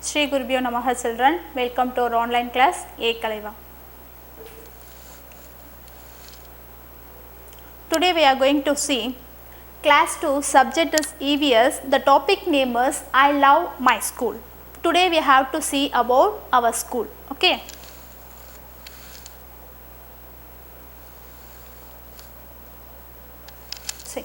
Shri Gurubhyo Namaha children, welcome to our online class A Kalaiva. Today we are going to see class 2 subject is EVS, the topic name is I love my school. Today we have to see about our school, okay. See,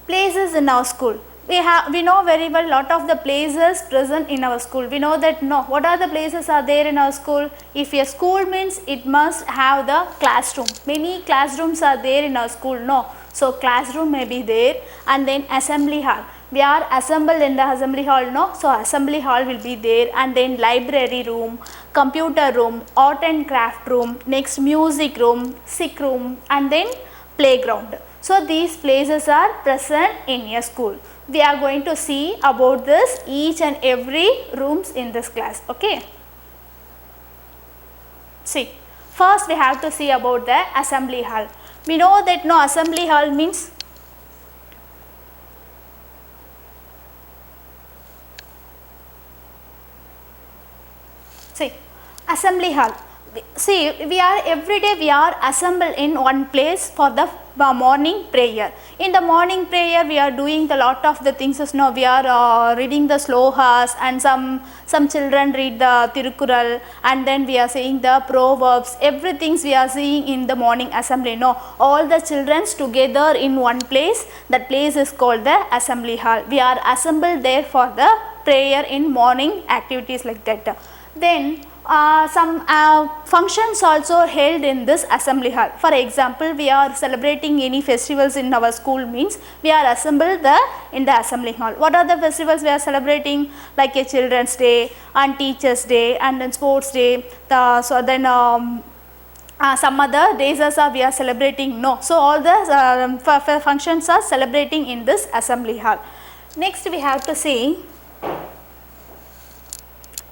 places in our school. We know very well lot of the places present in our school. We know that what are the places are there in our school? If a school means it must have the classroom. Many classrooms are there in our school, no. So classroom may be there, and then assembly hall. We are assembled in the assembly hall, no. So assembly hall will be there, and then library room, computer room, art and craft room, next music room, sick room, and then playground. So these places are present in a school. We are going to see about this each and every rooms in this class, okay. See, first we have to see about the assembly hall. We know that assembly hall means assembly hall. See, every day we are assembled in one place for the morning prayer. In the morning prayer we are doing the lot of the things, we are reading the slohas, and some children read the Tirukural, and then we are saying the proverbs. Everything we are seeing in the morning assembly, all the children together in one place. That place is called the assembly hall. We are assembled there for the prayer in morning activities like that. Then some functions also held in this assembly hall. For example, we are celebrating any festivals in our school means we are assembled in the assembly hall. What are the festivals we are celebrating? Like a Children's Day and Teachers Day and then Sports Day. Some other days also we are celebrating. So all the functions are celebrating in this assembly hall. Next we have to see.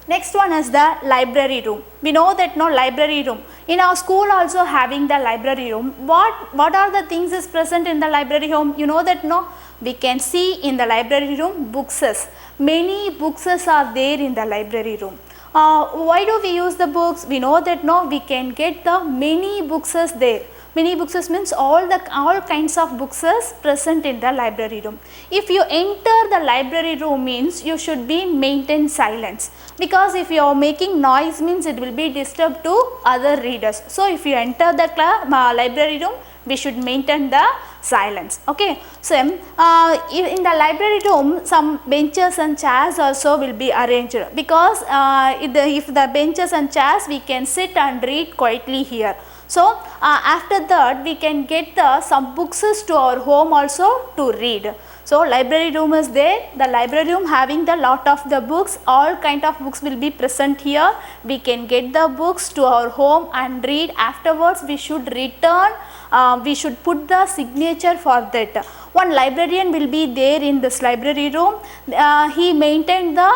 Next one is the library room. We know that library room. In our school also having the library room. What are the things is present in the library room? You know that we can see in the library room books. Many books are there in the library room. Why do we use the books? We know that we can get the many books there. Many books means all kinds of books present in the library room. If you enter the library room means you should be maintain silence, because if you are making noise means it will be disturbed to other readers. So if you enter the library room, we should maintain the silence, okay. So in the library room some benches and chairs also will be arranged, because if the benches and chairs we can sit and read quietly here. So after that we can get some books to our home also to read. So library room is there. The library room having the lot of the books, all kind of books will be present here. We can get the books to our home and read. Afterwards we should return, we should put the signature for that. One librarian will be there in this library room. He maintained the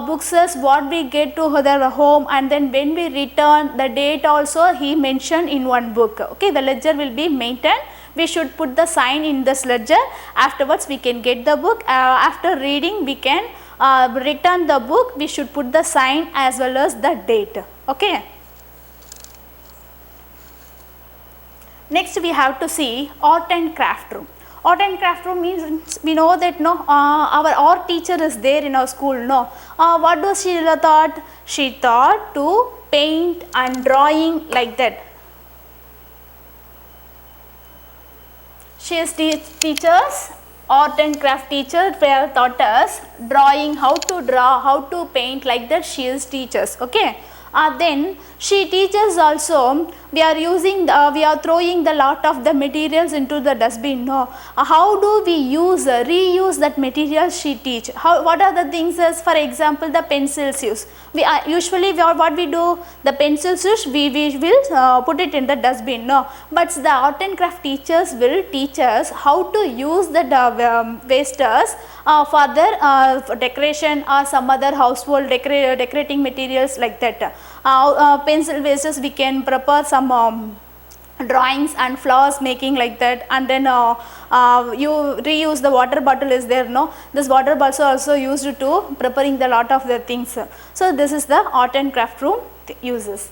books as what we get to the home, and then when we return the date also he mentioned in one book, okay. The ledger will be maintained. We should put the sign in this ledger. Afterwards we can get the book. After reading we can return the book. We should put the sign as well as the date, okay. Next we have to see art and craft room. Art and craft room means we know that our art teacher is there in our school. What does she thought? She thought to paint and drawing like that. She is teachers, art and craft teacher, where taught us drawing, how to draw, how to paint, like that she is teachers, okay. Then she teaches also. We are throwing the lot of the materials into the dustbin. How do we reuse that material she teach? What are the things as, for example, the pencils use. Usually what we do, the pencils use, we will put it in the dustbin. But the art and craft teachers will teach us how to use the wasters for their decoration or some other household decorating materials like that. Pencil wastes we can prepare some drawings and flowers making like that, and then you reuse the water bottle is there, no, this water bottle also used to preparing the lot of the things. So this is the art and craft room uses.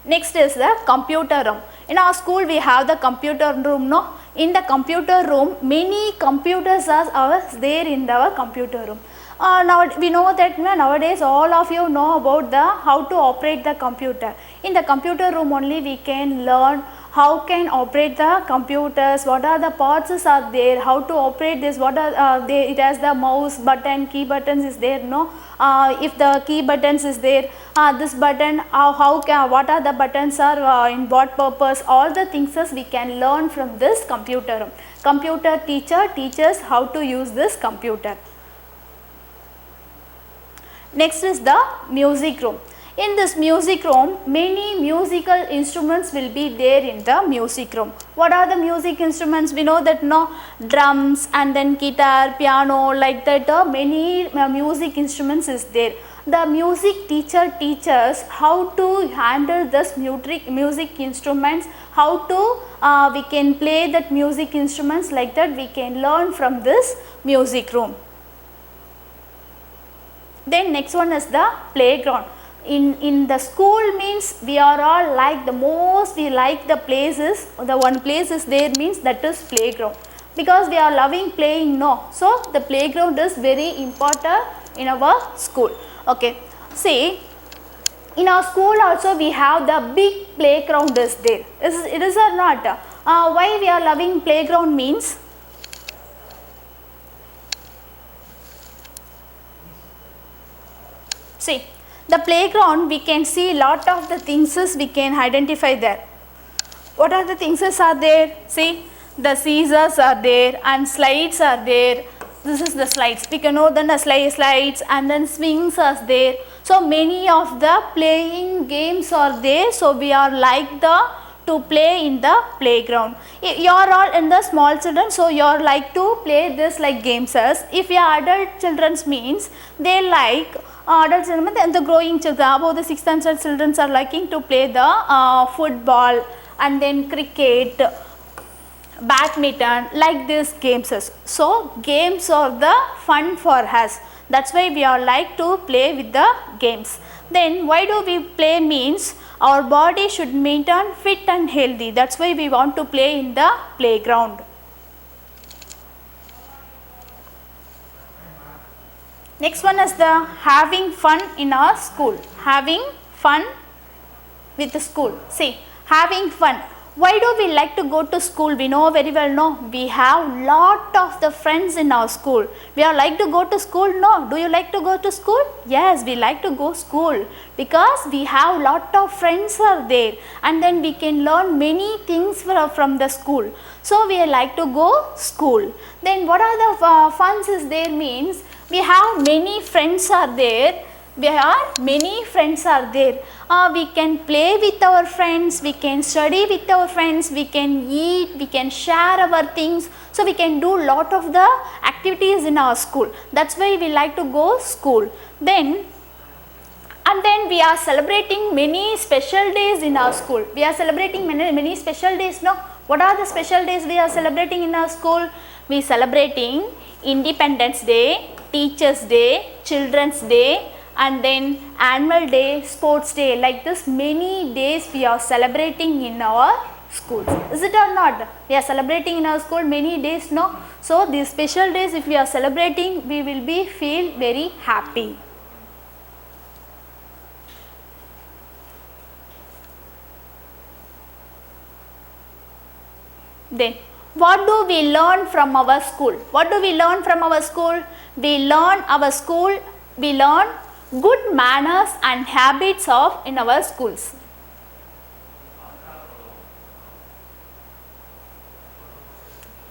Next is the computer room. In our school we have the computer room, no. In the computer room many computers are there in our computer room. Now we know that nowadays all of you know about the how to operate the computer. In the computer room only we can learn how can operate the computers, what are the parts are there, how to operate this, what are it has the mouse button, key buttons is there, no. If the key buttons is there, this button what are the buttons are in what purpose, all the things we can learn from this computer room. Computer teacher teaches how to use this computer. Next is the music room. In this music room many musical instruments will be there in the music room. What are the music instruments? We know that, no, drums and then guitar, piano, like that many music instruments is there. The music teacher teaches how to handle this music instruments, how to we can play that music instruments, like that we can learn from this music room. Then next one is the playground. In the school means we are all like the most we like the places, the one place is there means that is playground, because we are loving playing, no. So the playground is very important in our school. Okay, see, in our school also we have the big playground is there. It is or not? Why we are loving playground means, see, the playground we can see lot of the things we can identify there. What are the things are there? See, the scissors are there and slides are there. This is the slides. We can know then the slides and then swings are there. So many of the playing games are there. So we are like to play in the playground. You are all in the small children, so you are like to play this like games. If you are adult children means they like adult children and the growing children, above the 6th and 7th children are liking to play the football and then cricket, badminton, like these games. So games are the fun for us, that's why we are like to play with the games. Then why do we play means our body should maintain fit and healthy, that's why we want to play in the playground. Next one is the having fun in our school. Having fun with the school. See, having fun. Why do we like to go to school? We know very well, no. We have lot of the friends in our school. We are like to go to school, no. Do you like to go to school? Yes, we like to go school because we have lot of friends are there and then we can learn many things from the school. So we like to go school. Then what are the funs is there means, we have many friends are there. We can play with our friends, we can study with our friends, we can eat, we can share our things. So we can do lot of the activities in our school. That's why we like to go school. Then we are celebrating many special days in our school. We are celebrating many special days, no. What are the special days we are celebrating in our school? We are celebrating Independence Day, Teachers Day, Children's Day, and then Annual Day, Sports Day. Like this many days we are celebrating in our schools. Is it or not? We are celebrating in our school many days, no? So these special days if we are celebrating, we will feel very happy. Then what do we learn from our school? What do we learn from our school? We learn good manners and habits in our schools.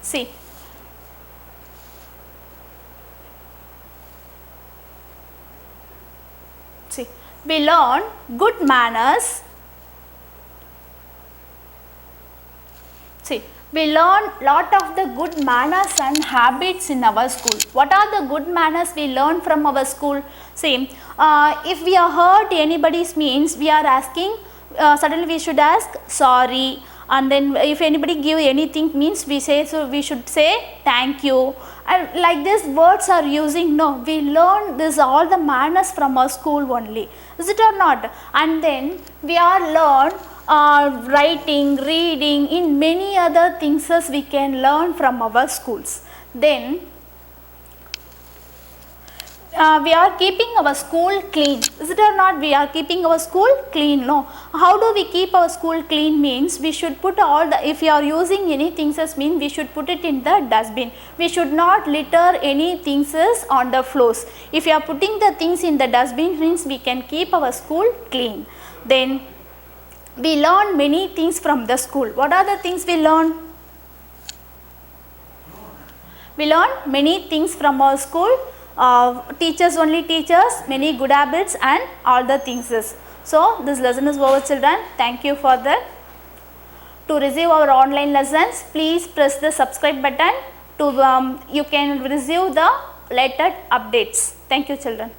See, we learn good manners. See, we learn lot of the good manners and habits in our school. What are the good manners we learn from our school? See, if we are hurt anybody's means, we are asking, suddenly we should ask sorry, and then if anybody give anything means we say, so we should say thank you, and like this words are using. No, we learn this all the manners from our school only, is it or not? And then we are learn writing, reading, in many other things as we can learn from our schools. Then we are keeping our school clean, is it or not? We are keeping our school clean, no? How do we keep our school clean means, we should put all the, if you are using any things as mean, we should put it in the dustbin. We should not litter any things as on the floors. If you are putting the things in the dustbin means we can keep our school clean. Then we learn many things from the school. What are the things we learn? We learn many things from our school. Teachers only teach us many good habits and all the things is. So this lesson is over, children. Thank you for that. To receive our online lessons, please press the subscribe button. To you can receive the latest updates. Thank you, children.